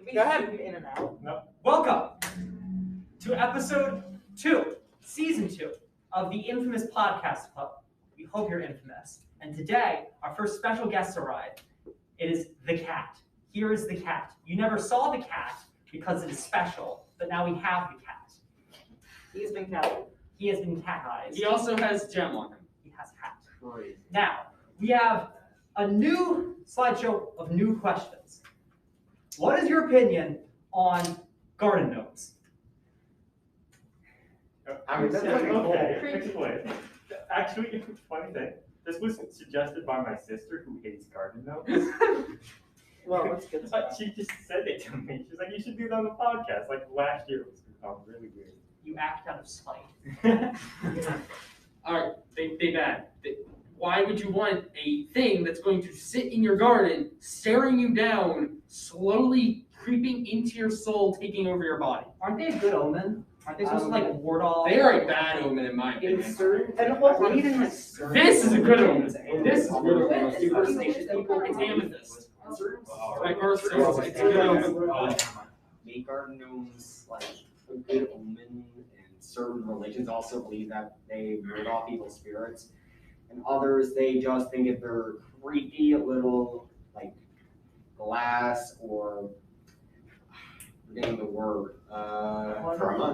Can we zoom in and out? No. Welcome to episode 2, season 2 of the infamous podcast club. We hope you're infamous. And today, our first special guest arrived. It is the cat. Here is the cat. You never saw the cat because it is special, but now we have the cat. He has been catted. He has been cat-eyed. He also has gem on him. He has hat. Now, we have a new slideshow of new questions. What is your opinion on garden gnomes? I mean, that's pretty cool. Okay, explain. Actually, funny thing, this was suggested by my sister who hates garden gnomes. Well, that's good. She just said it to me. She's like, you should do it on the podcast. Like last year, it was really weird. You act out of spite. All right, they bad. Why would you want a thing that's going to sit in your garden, staring you down, slowly creeping into your soul, taking over your body? Aren't they a good omen? Aren't they supposed to like ward off? They are a bad omen in my opinion. And also, even like This is a good omen. This is good omen. Superstitious people. It's amethyst. My first says it's a good omen. Make garden gnomes like a good omen, and certain religions also believe that they ward off evil spirits, and others they just think if they're creepy little like glass or name the word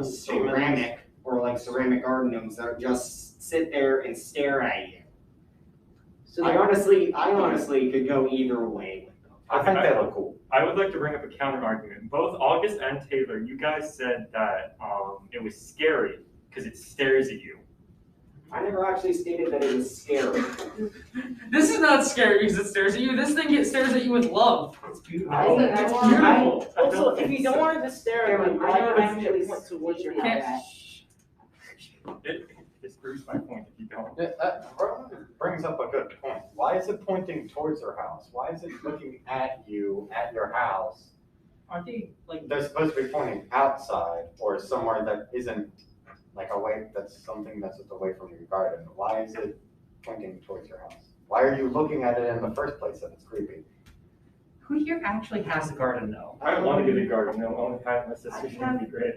ceramic or like ceramic garden gnomes that just sit there and stare at you. So I honestly could go either way. I think they look cool. I would like to bring up a counter argument. Both August and Taylor, you guys said that it was scary because it stares at you. I never actually stated that it was scary. This is not scary because it stares at you. This thing stares at you with love. It's beautiful. It's beautiful. Also, if you don't want it to stare at you, I I don't would actually actually point towards your Can't- house. It disproves my point if you don't. That brings up a good point. Why is it pointing towards your house? Why is it looking at you, at your house? Aren't they like? They're supposed to be pointing outside or somewhere that isn't like away, that's something that's just away from your garden. Why is it pointing towards your house? Why are you looking at it in the first place if it's creepy? Who here actually has a garden gnome? I don't want to get a garden gnome. Only having my sister would be great.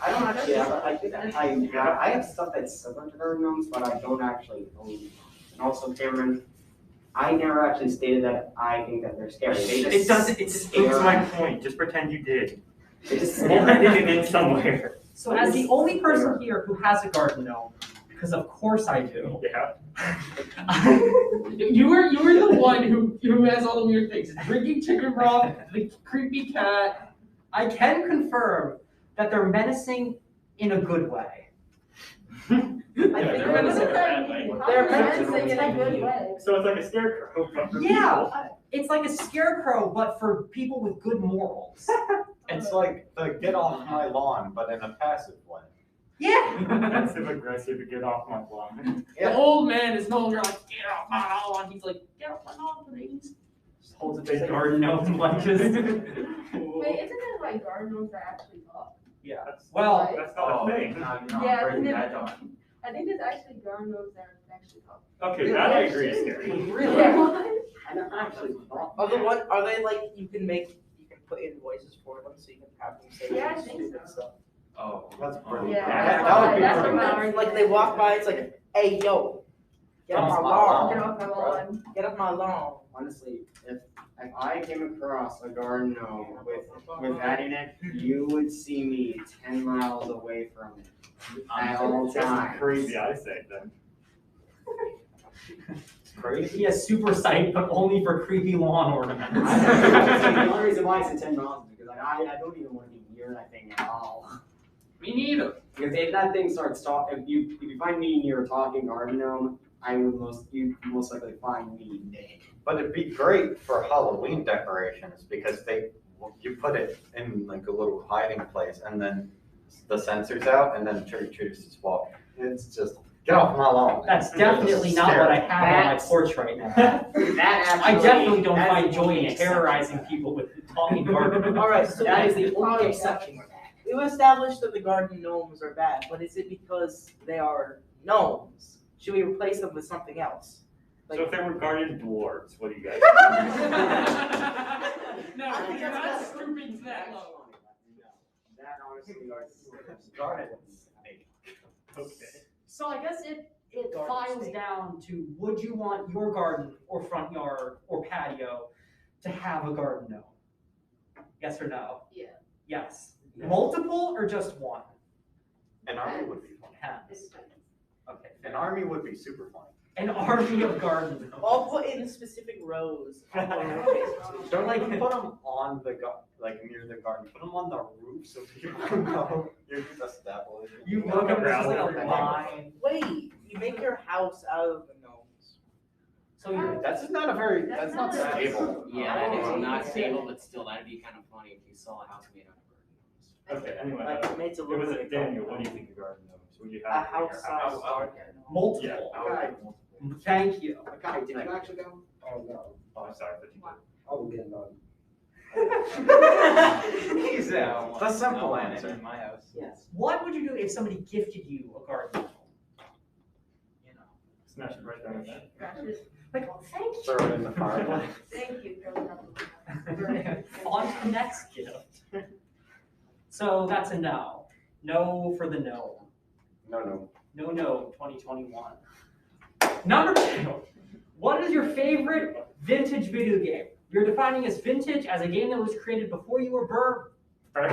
I don't actually have I have stuff that's similar to garden gnomes, but I don't actually own them. And also, Cameron, I never actually stated that I think that they're scary. They just It doesn't. It disproves my stare. point. Just pretend you did. They just We'll stare. edit it in somewhere. So as the only person here who has a garden gnome, because of course I do. Yeah. You were the one who has all the weird things. Drinking chicken broth, the creepy cat. I can confirm that they're menacing in a good way. I think they're menacing in a bad way. They're menacing in a good way. So it's like a scarecrow. but for people. Yeah, it's like a scarecrow, but for people with good morals. It's like the get off my lawn, but in a passive way. Yeah. Passive aggressive to get off my lawn. The old man is no longer like, get off my lawn. He's like, get off my lawn, please. Just holds a big garden gnome like this. Wait, isn't it like garden gnomes that actually talk? Yeah. That's, Well, that's not a thing. Yeah, isn't it? I think there's actually garden gnomes that actually talk. Okay, that I agree is scary. really? I don't actually thought Are they like you can put in voices for them so you can have them say Yeah, I think stupid so. stuff? Oh, that's pretty Yeah, cool. That would be that's pretty what cool. I'm- Like they walk by, it's like, hey yo, get off my Get lawn, off my lawn. get off my lawn. honestly, if I came across a garden gnome with that in it, you would see me 10 miles away from it at all That's times. crazy eyesight then. It's crazy. He has super sight, but only for creepy lawn ornaments. The only reason why I said 10 miles is because I don't even want to be near that thing at all. Me neither. Because if that thing starts talking, if you find me near a talking garden gnome, you'd most likely find me dead. But it'd be great for Halloween decorations because you put it in like a little hiding place and then the sensor's out and then trick-or-treaters just walk. It's just, get off my lawn. That's definitely not what I have on my porch right now. That I actually, definitely don't that's find the joy only in terrorizing people with talking garden. Alright, so That is the only exception to that. we've established that the garden gnomes are bad, but is it because they are gnomes? Should we replace them with something else? So if they were guardian dwarves, what do you guys? No, I think you're that's not better. stooping to that low. That honestly is. Garden snake. Okay. So I guess it Garden files snake. down to would you want your garden or front yard or patio to have a garden gnome? Yes or no? Yeah. Yes. Yeah. Multiple or just one? An army would be fun. Hens. Okay, An fair. army would be super fun. An army of garden gnomes. All put in specific rows. Don't like put them on the like near the garden. Put them on the roof so people know you're just established. You look up Around like every a line. Wait, you make your house out of the gnomes. So you That's not a very. That's not stable. Yeah, that is not stable, but still, that'd be kind of funny if you saw a house made out of Okay. Anyway, Like it makes it it look was like Daniel. What do you think of garden gnomes? Would you a have them in house your size garden gnome. multiple. Okay. Thank you. Guy, did you actually go? Oh, no. Oh, I'm sorry, but you did. I will get none. He's out. The simple answer. in my house. Yes. What would you do if somebody gifted you a garden gnome? You know, Smash it right down in there. Precious. like, oh, thank you. Throw it in the fireplace. Thank you for On to the next gift. So that's a no. No for the gnome. No. No, 2021. Number 2. What is your favorite vintage video game? You're defining as vintage as a game that was created before you were born. A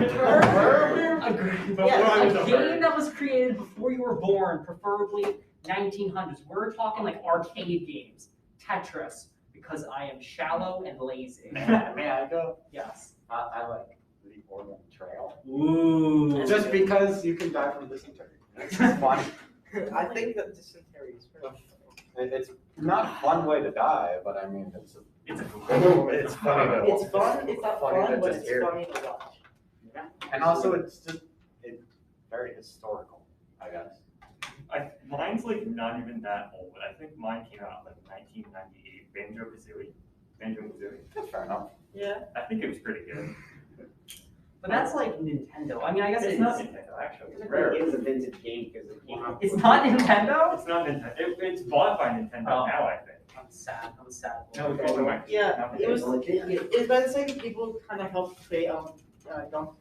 game that was created before you were born, preferably 1900s. We're talking like arcade games, Tetris, because I am shallow and lazy. May I go? Yes. I like the Oregon Trail. Ooh. Just because you can die from dysentery. It's just fun. I think that dysentery is pretty It's not a fun way to die, but I mean, it's It's funny to It's fun, it's not funny to fun, but just it's hear. funny to watch. And also, it's very historical, I guess. Mine's like not even that old. I think mine came out like 1998. Banjo-Kazooie. That's fair enough. Yeah. I think it was pretty good. But that's like Nintendo. I mean, I guess It's it's not not. Nintendo, actually. It's It rare. is a vintage game because it came out. It's not Nintendo. It's not Nintendo. It's bought by Nintendo Oh. now, I think. I'm sad. No, it's also my. Yeah, it was. Legit. It's by the same people kind of helped create Donkey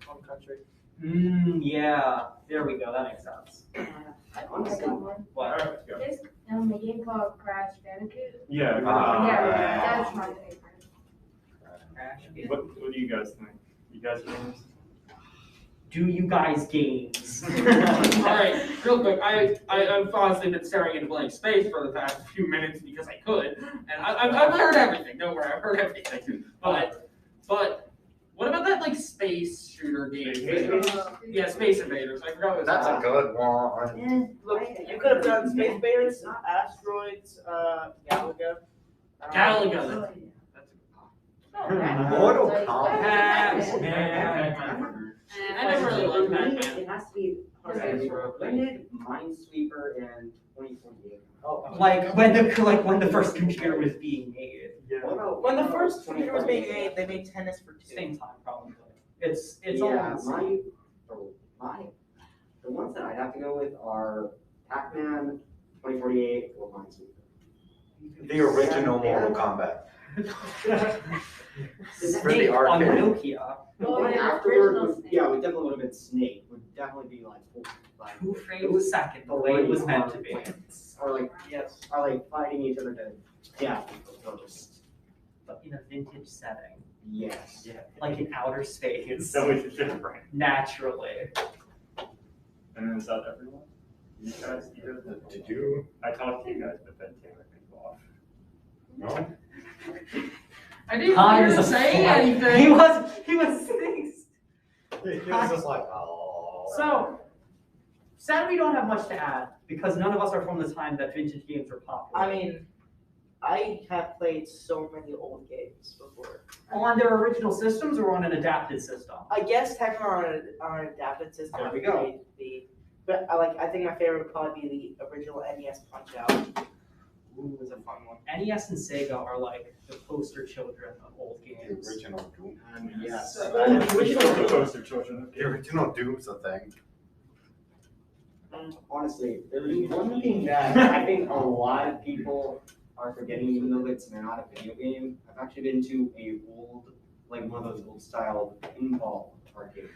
Kong Country. Yeah. There we go. That makes sense. I got one. What? Alright, let's go. There's a game called Crash Bandicoot. Yeah. Yeah, that's my favorite. What do you guys think? You guys games? Do you guys games? Alright, real quick, I've honestly been staring into blank space for the past few minutes because I could, and I've heard everything, don't worry, I've heard everything. But what about that like space shooter game? Yeah, Space Invaders, I forgot what it was That's a called. good one. Look, you could have done Space Bears, Asteroids, Galaga. Galaga. Mortal Like, Kombat. I never really liked that, man. It has to be. When did Minesweeper and 2048? Oh, like when the first computer was being made. What about When the first computer was being made, they made tennis for 2. Same time probably. It's yeah, always. The ones that I'd have to go with are Pac-Man, 2048, or Minesweeper. The original Mortal Kombat. For the Snake on arcade. Nokia. Oh, And yeah, afterward, original would, Snake. yeah, we definitely would have been Snake. Would definitely be like Who framed the second the way it was meant to be. Or like Yes. fighting each other to death first. But in a vintage setting. Yes. Yeah. Like in outer space. So it's different. Naturally. And then is that everyone? You guys, Did you? I talked to you guys, but then Taylor picked off. No. I didn't Time hear is him a say flat. anything. He was sitting. He was just like, oh. So, sadly, we don't have much to add because none of us are from the time that vintage games were popular. I mean, I have played so many old games before. On their original systems or on an adapted system? I guess technically on an adapted system. There we go. I played but I think my favorite would probably be the original NES Punch Out. Ooh, it was a fun one. NES and Sega are like the poster children of old The games. original Doom. Yes. The original Poster children. The original Doom's a thing. Honestly, there's one thing that I think a lot of people are forgetting, even though it's not a video game, I've actually been to one of those old style pinball arcades.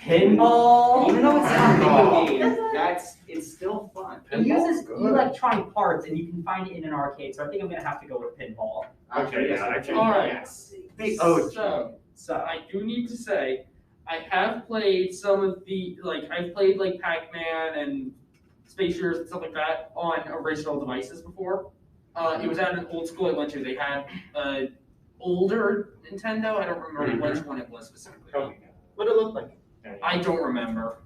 Pinball. Even though it's not a Pinball. video game, it's still fun. It uses electronic parts, and you can find it in an arcade. So I think I'm gonna have to go with pinball. Okay, yes, yeah, actually, Alright. yes. So I do need to say, I have played some of the I've played like Pac-Man and Space Heroes and stuff like that on original devices before. It was at an old school I went to. They had an older Nintendo. I don't remember which one it was specifically. Oh, What did it look like? yeah. I don't remember.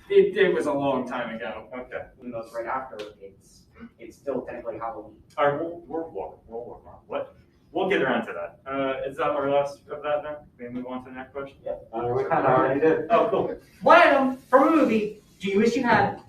It was a long time ago. Okay. Even though it's right after, it's still technically Halloween. All right, we'll work on what. We'll get around to that. Is that our last of that then? May we move on to the next question? we kind of already did. Oh, cool. What item from a movie do you wish you had?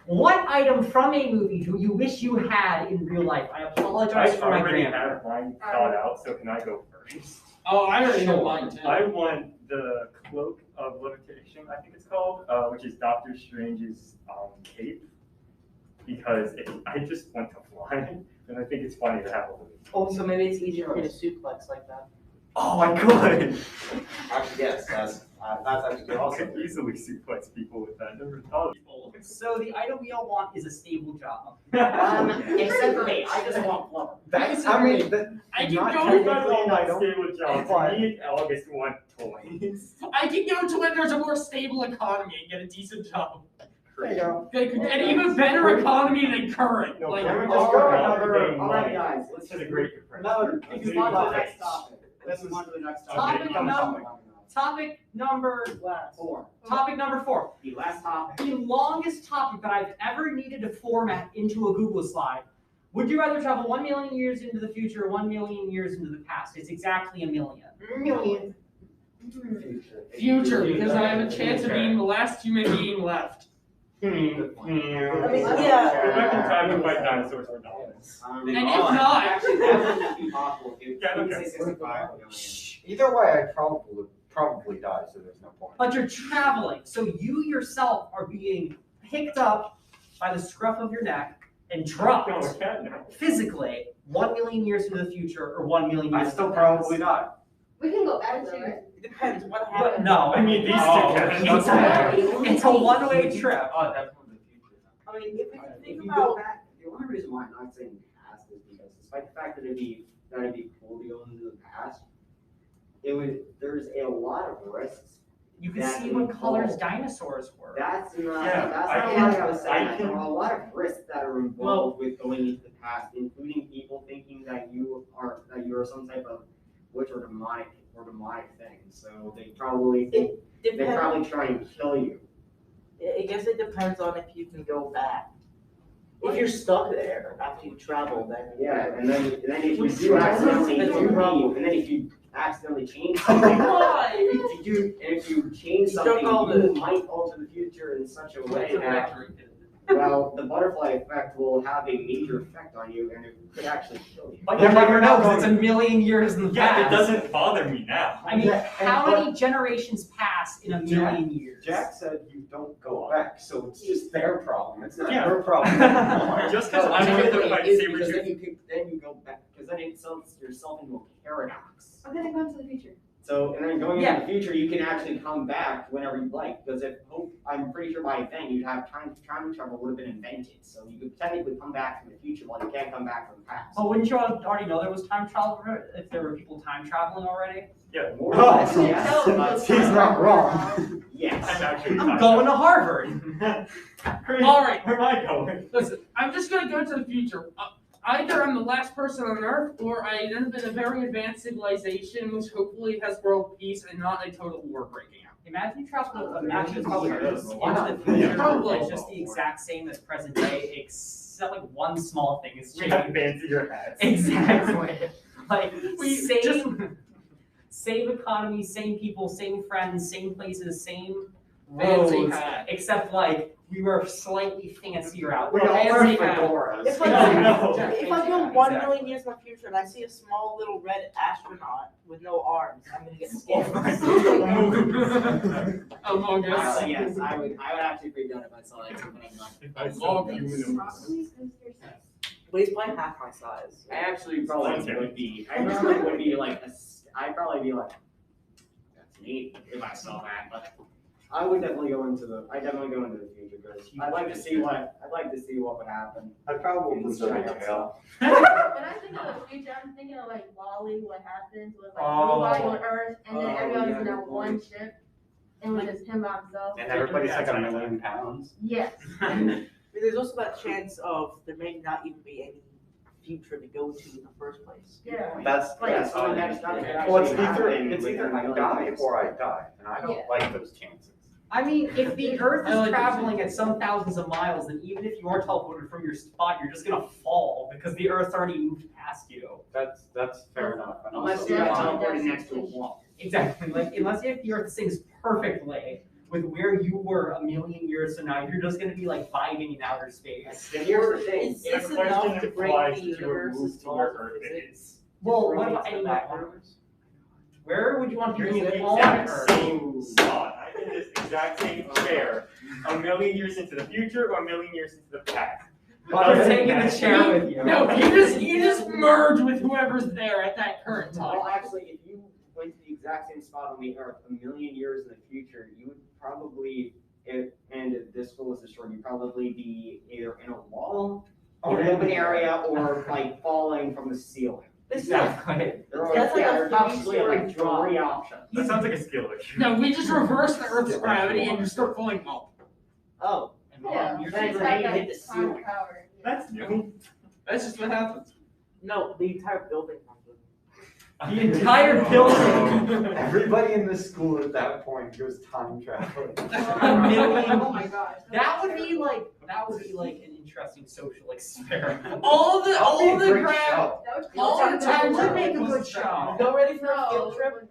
What item from a movie do you wish you had in real life? I apologize I for my already grammar. have mine thought out, so can I go first? Oh, I already know Sure. mine too. I want the cloak of levitation, I think it's called, which is Doctor Strange's cape, because I just want to fly, and I think it's funny to have a hoodie. Oh, so maybe it's easier for me to suplex like that. Oh, I could! Actually, yes, that's actually I awesome. could easily suplex people with that. Never thought of it. So the item we all want is a stable job. Except for me, I just want blubber. That's, I mean, that, I can not go You to guys all technically, I want don't- stable jobs. but- Me and August want toys. I can go to when there's a more stable economy and get a decent job. there you go. An even better economy than current. No, Like, can we All just go right, another alright, guys, let's to the just Great Depression? another. Let's Let's move move on on to to the the next topic. Let's move on to the next Topic topic. Topic number Last. 4. Topic number 4. The last topic. The longest topic that I've ever needed to format into a Google slide. Would you rather travel 1 million years into the future or 1 million years into the past? It's exactly a million. Million. future, because I have a chance of being the last human being left. I mean, If yeah. I can time to fight dinosaurs or dogs. And if not- Actually, that wouldn't be possible. If Yeah, you okay. say 65 million. Either way, I'd probably die, so there's no point. But you're traveling, so you yourself are being picked up by the scruff of your neck and dropped No, I can't now. physically 1 million years into the future or 1 million years I still into the past. probably die. We can go back though, right? It depends what But happens. no, I mean, these two Oh, can. it's a one-way trip. Oh, definitely the future. I mean, if you If think you go about back, the only reason why I'm not saying past is because despite the fact that it'd be cool to go into the past, there's a lot of risks. You can That see what colors involved. dinosaurs were. That's not Yeah, that's I not can- what I was saying. I can- There are a lot of risks that are involved with going into the past, including people thinking that you are some type of witch or demonic thing. So they probably try and kill you. I guess it depends on if you can go back. If you're stuck there after you travel, then Yeah, and then if you We do accidentally that's do the problem. leave, and then if you accidentally change something, why? if you change You don't something, know you the- might alter the future in such a way It's a that, factory. well, the butterfly effect will have a major effect on you, and it could actually kill you. But you Yeah, never but know we're not because it's a million years in the Yeah, it past. doesn't bother me now. I mean, Yeah, how but- many generations pass in a Jack- million years? Jack said you don't go back, so it's just their problem. It's not Yeah. your problem. Just because No, I'm going to technically fight it is, saber because tooth. then you go back, because then it sells yourself into a paradox. I'm gonna go into the future. So, and then going Yeah. into the future, you can actually come back whenever you like, because I'm pretty sure by then you'd have time travel would have been invented, so you could technically come back from the future while you can't come back from the past. But wouldn't you already know there was time travel if there were people time traveling already? Yeah, More or less, Oh, yes, but- he's not wrong. Yes. I'm actually I'm going to Harvard. All right. Where am I going? Listen, I'm just gonna go to the future. Either I'm the last person on Earth, or I end up in a very advanced civilization, which hopefully has world peace and not a total war breaking out. Imagine you travel a million Actually, probably years is. into Why the not? future. Yeah. Probably. It's just the exact same as present day, except like one small thing has We have changed. fancier hats. Exactly. Like We same economy, same people, same friends, same places, same Fancy roads, hat. except like we were slightly fancier out. We all there. wear Fancy hat. fedoras. If I No. if I go Exactly. 1 million years in the future and I see a small little red astronaut with no arms, I'm gonna get scared. Among us. Honestly, yes, I would actually freak out if I saw that too, but I'm not. If I saw Among you us. in a- Probably conspiracy. But he's probably half my size. I actually probably Okay. would be. I probably would be like I'd probably be like, that's neat if I saw that. But I would definitely go into the. I definitely go into the future because I'd like to see what would happen. I probably It's would go giant to jail. When I think of the future, I'm thinking of like Wall-E, what happens with like nobody on Earth, and then everyone's in that one ship, and with just him by himself. And everybody's like $1 million. Yes. But there's also that chance of there may not even be any future to go to in the first place. Yeah. That's Like, Yeah, so that's not well, it's actually either happening I within die millions. or I die, and I don't Yeah. like those chances. I mean, if the Earth I is like traveling at some thousands of miles, then even if you are teleported from your spot, you're just gonna fall because the Earth's already moved past you. That's fair enough. And Unless also, you got Yeah. teleported next to a wall. Exactly. Like unless if the Earth syncs perfectly with where you were a million years from now, you're just gonna be like vibing in outer space. And here's the thing. Is The this question enough to break applies the to a universe move as to small where as Earth it is. is? Well, what Really about to the any background? Where would you want You're people in to the live on exact Earth? same spot. I'm in this exact same chair. A million years into the future or a million years into the past. I'm taking the chair with you. No, you just merge with whoever's there at that current time. Well, actually, if you went to the exact same spot on the Earth a million years in the future, you would probably, if this school was destroyed, you'd probably be either in a wall, Oh, in an open area, or like falling from the ceiling. This is Exactly. That's like a there are possibly like three-story three drop. options. That sounds like a skill issue. No, we just reverse the Earth's gravity and you start falling up. oh. Yeah. You're It's saying like grenade that hit the time ceiling. power. That's new. That's just what happens. No, the entire building comes with The entire building. Everybody in this school at that point goes time traveling. A million. Oh my gosh. That would be like an interesting social experiment. All the That'd be a great gra- show. That would all the That time would make a was good show. Go ready for a No, field it trip? would not.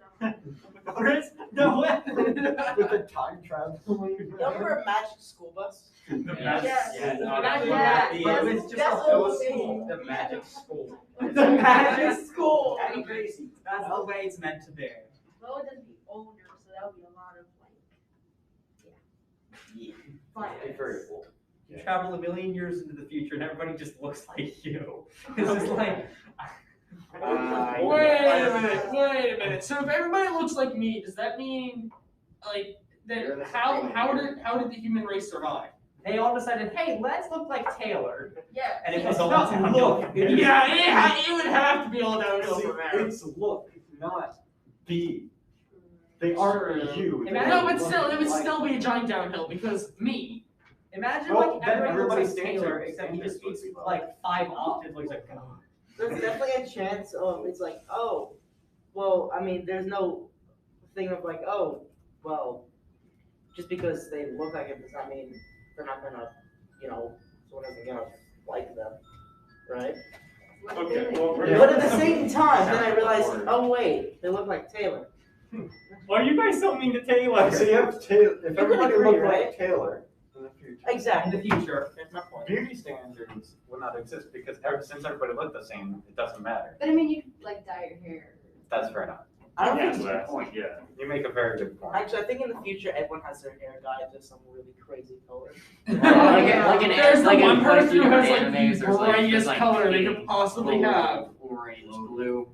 No. With the time traveling. You remember a magic school bus? Yes. Imagine Yeah. that, but it was just a That's whole what school. we- The magic school. The magic school. That'd be crazy. That's the way it's meant to be. Well, it would be older, so that would be a lot of Yeah. like, It'd be very cool. You travel a million years into the future and everybody just looks like you. It's just like, Wait a minute. So if everybody looks like me, does that mean like You're that the how supreme did the human race survive? they all decided, hey, let's look like Taylor. yeah. And it It's was not not look. look. Yeah, it would have to be all downhill See, from there. it's look, not be. They aren't you. Imagine- No, but still, it would still be a giant downhill because me. Imagine Well, like then everybody looks everybody like Taylor, stands except he just stands speaks would be like 5 octaves, like he's like, oh. There's definitely a chance of it's like, oh, well, I mean, there's no thing of like, oh, well, just because they look like it does not mean they're not gonna, someone isn't gonna like them, right? Okay, well, we're But at the same time, then I realized, oh wait, they look like Taylor. Well, you guys don't mean to Taylor. So you have Taylor. If could everybody agree, looked right? like Taylor in the future, In Exactly. the future. That's my point. beauty standards would not exist because since everybody looked the same, it doesn't matter. But I mean, you could like dye your hair. That's fair enough. I don't Yeah, think. last, yeah. You make a very good point. Actually, I think in the future, everyone has their hair dyed to some really crazy color. There's the one person who has like animes, the there's, like, brightest like color they pink, could possibly blue, have. Orange, blue.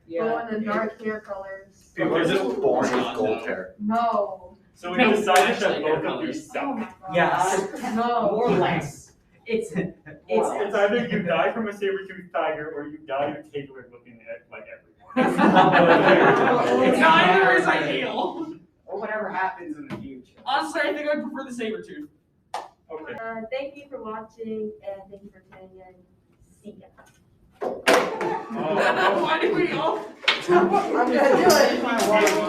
Go in the dark hair colors. People are just born with gold hair. No. So we No, decided actually, that both hair of you colors. suck. Oh my god. Yes. No. More or less. It's It's either you die from a saber-toothed tiger or you die of Taylor looking at like everyone. Neither is ideal. Or whatever happens in the future. Honestly, I think I'd prefer the saber tooth. Okay. Thank you for watching and thank you for tuning in. See ya. Why did we all? I'm gonna do it.